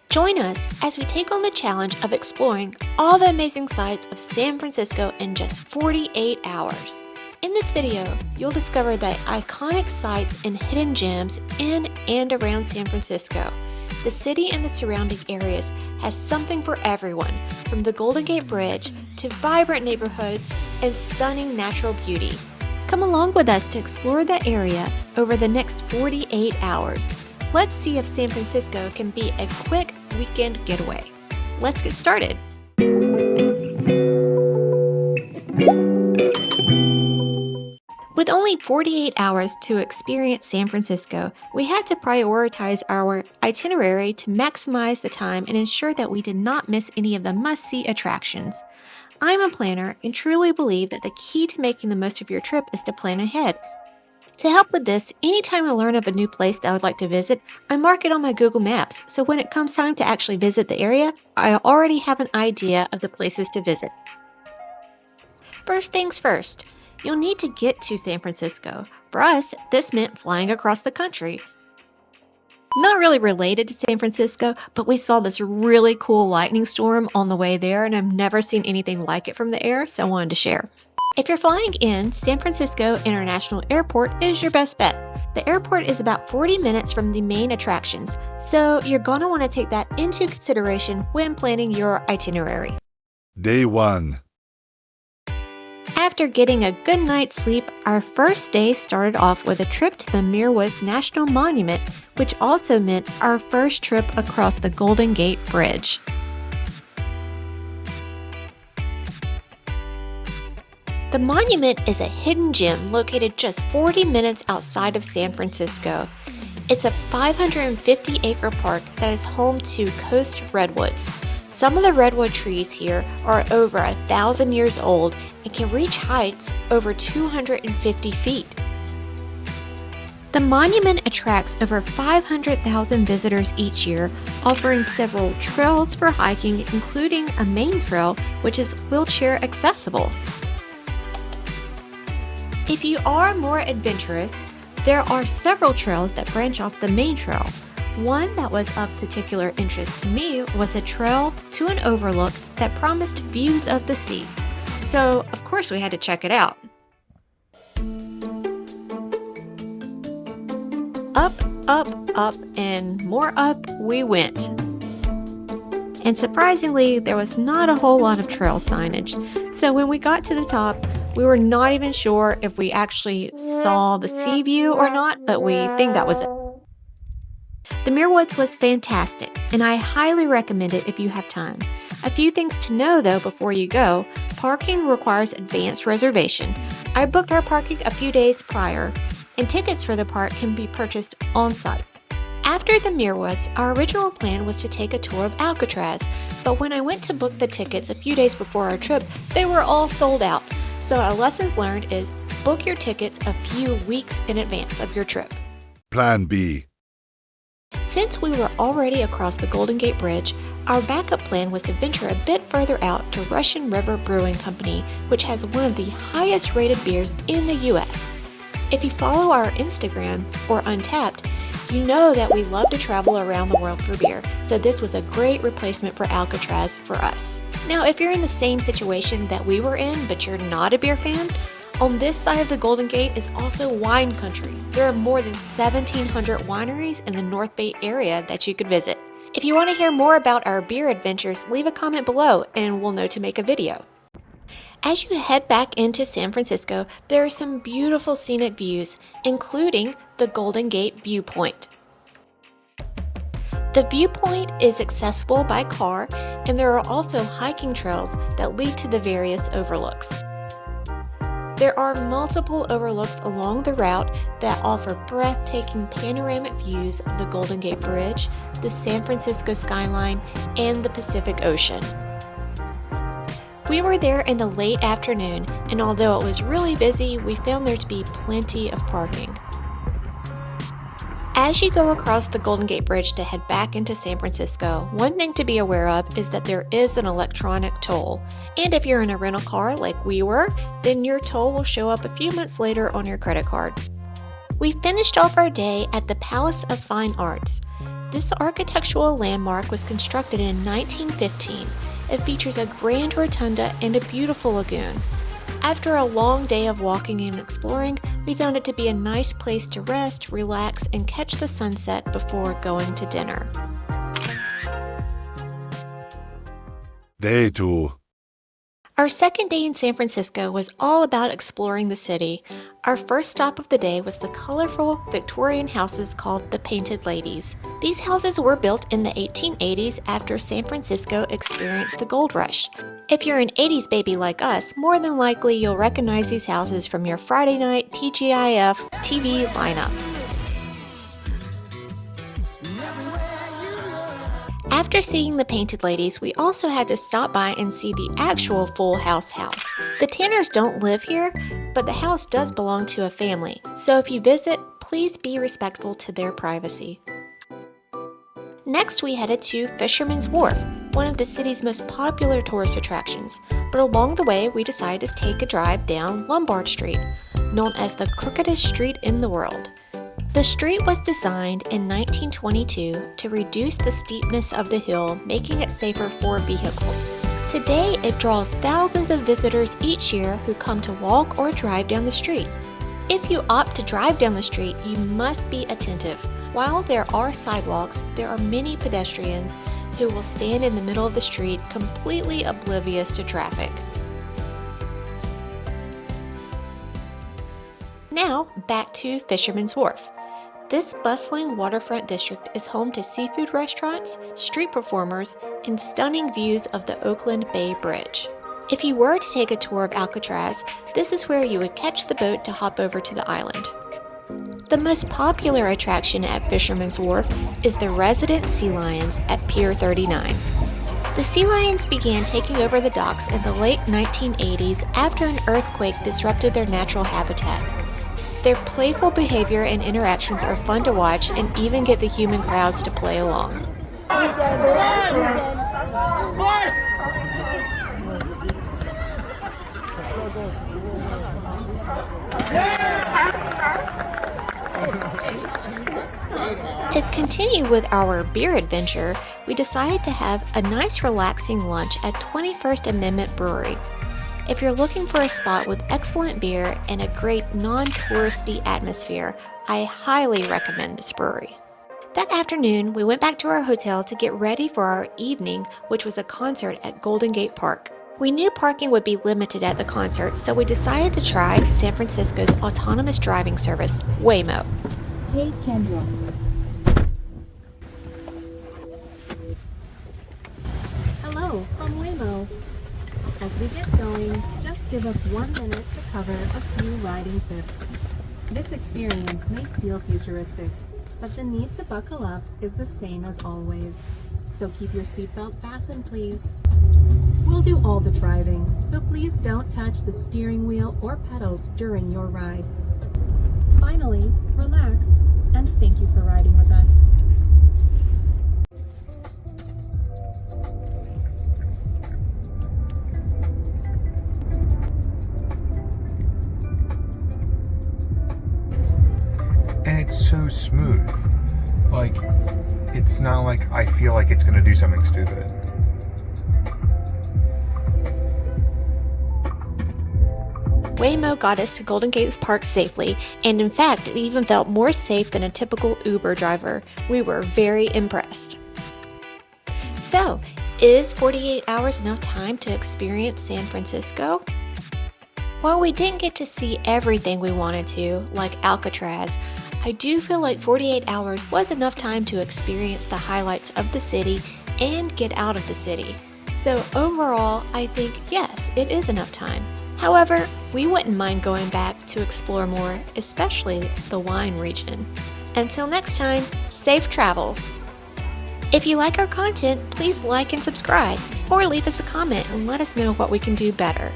Join us as we take on the challenge of exploring all the amazing sights of San Francisco in just 48 hours. In this video, you'll discover the iconic sights and hidden gems in and around San Francisco. The city and the surrounding areas has something for everyone, from the Golden Gate Bridge to vibrant neighborhoods and stunning natural beauty. Come along with us to explore the area over the next 48 hours. Let's see if San Francisco can be a quick weekend getaway. Let's get started. With only 48 hours to experience San Francisco, we had to prioritize our itinerary to maximize the time and ensure that we did not miss any of the must-see attractions. I'm a planner and truly believe that the key to making the most of your trip is to plan ahead. To help with this, anytime I learn of a new place that I would like to visit, I mark it on my Google Maps, so when it comes time to actually visit the area, I already have an idea of the places to visit. First things first, you'll need to get to San Francisco. For us, this meant flying across the country. Not really related to San Francisco, but we saw this really cool lightning storm on the way there, and I've never seen anything like it from the air, so I wanted to share. If you're flying in, San Francisco International Airport is your best bet. The airport is about 40 minutes from the main attractions, so you're going to want to take that into consideration when planning your itinerary. Day 1. After getting a good night's sleep, our first day started off with a trip to the Muir Woods National Monument, which also meant our first trip across the Golden Gate Bridge. The monument is a hidden gem located just 40 minutes outside of San Francisco. It's a 550-acre park that is home to coast redwoods. Some of the redwood trees here are over 1,000 years old and can reach heights over 250 feet. The monument attracts over 500,000 visitors each year, offering several trails for hiking, including a main trail which is wheelchair accessible. If you are more adventurous, there are several trails that branch off the main trail. One that was of particular interest to me was a trail to an overlook that promised views of the sea. So, of course, we had to check it out. Up, up, up, and more up we went. And surprisingly, there was not a whole lot of trail signage. So when we got to the top, we were not even sure if we actually saw the sea view or not, but we think that was it. The Muir Woods was fantastic, and I highly recommend it if you have time. A few things to know though before you go: parking requires advanced reservation. I booked our parking a few days prior, and tickets for the park can be purchased on site. After the Muir Woods, our original plan was to take a tour of Alcatraz, but when I went to book the tickets a few days before our trip, they were all sold out. So our lessons learned is book your tickets a few weeks in advance of your trip. Plan B. Since we were already across the Golden Gate Bridge, our backup plan was to venture a bit further out to Russian River Brewing Company, which has one of the highest rated beers in the US. If you follow our Instagram or Untapped, you know that we love to travel around the world for beer, so this was a great replacement for Alcatraz for us. Now, if you're in the same situation that we were in, but you're not a beer fan, on this side of the Golden Gate is also wine country. There are more than 1,700 wineries in the North Bay area that you could visit. If you want to hear more about our beer adventures, leave a comment below and we'll know to make a video. As you head back into San Francisco, there are some beautiful scenic views, including the Golden Gate Viewpoint. The viewpoint is accessible by car, and there are also hiking trails that lead to the various overlooks. There are multiple overlooks along the route that offer breathtaking panoramic views of the Golden Gate Bridge, the San Francisco skyline, and the Pacific Ocean. We were there in the late afternoon, and although it was really busy, we found there to be plenty of parking. As you go across the Golden Gate Bridge to head back into San Francisco, one thing to be aware of is that there is an electronic toll. And if you're in a rental car like we were, then your toll will show up a few months later on your credit card. We finished off our day at the Palace of Fine Arts. This architectural landmark was constructed in 1915. It features a grand rotunda and a beautiful lagoon. After a long day of walking and exploring, we found it to be a nice place to rest, relax, and catch the sunset before going to dinner. Day 2. Our second day in San Francisco was all about exploring the city. Our first stop of the day was the colorful Victorian houses called the Painted Ladies. These houses were built in the 1880s after San Francisco experienced the gold rush. If you're an 80s baby like us, more than likely you'll recognize these houses from your Friday night TGIF TV lineup. After seeing the Painted Ladies, we also had to stop by and see the actual Full House house. The Tanners don't live here, but the house does belong to a family, so if you visit, please be respectful to their privacy. Next, we headed to Fisherman's Wharf, one of the city's most popular tourist attractions, but along the way we decided to take a drive down Lombard Street, known as the crookedest street in the world. The street was designed in 1922 to reduce the steepness of the hill, making it safer for vehicles. Today, it draws thousands of visitors each year who come to walk or drive down the street. If you opt to drive down the street, you must be attentive. While there are sidewalks, there are many pedestrians who will stand in the middle of the street, completely oblivious to traffic. Now, back to Fisherman's Wharf. This bustling waterfront district is home to seafood restaurants, street performers, and stunning views of the Oakland Bay Bridge. If you were to take a tour of Alcatraz, this is where you would catch the boat to hop over to the island. The most popular attraction at Fisherman's Wharf is the resident sea lions at Pier 39. The sea lions began taking over the docks in the late 1980s after an earthquake disrupted their natural habitat. Their playful behavior and interactions are fun to watch and even get the human crowds to play along. To continue with our beer adventure, we decided to have a nice relaxing lunch at 21st Amendment Brewery. If you're looking for a spot with excellent beer and a great non-touristy atmosphere, I highly recommend this brewery. That afternoon, we went back to our hotel to get ready for our evening, which was a concert at Golden Gate Park. We knew parking would be limited at the concert, so we decided to try San Francisco's autonomous driving service, Waymo. Hey, Kendra. Hello, from Waymo. As we get going, just give us 1 minute to cover a few riding tips. This experience may feel futuristic, but the need to buckle up is the same as always. So keep your seatbelt fastened, please. We'll do all the driving, so please don't touch the steering wheel or pedals during your ride. Finally, relax, and thank you for riding with us. And it's so smooth. Like, it's not like I feel like it's gonna do something stupid. Waymo got us to Golden Gate Park safely, and in fact, it even felt more safe than a typical Uber driver. We were very impressed. So, is 48 hours enough time to experience San Francisco? While we didn't get to see everything we wanted to, like Alcatraz, I do feel like 48 hours was enough time to experience the highlights of the city and get out of the city. So overall, I think yes, it is enough time. However, we wouldn't mind going back to explore more, especially the wine region. Until next time, safe travels! If you like our content, please like and subscribe, or leave us a comment and let us know what we can do better.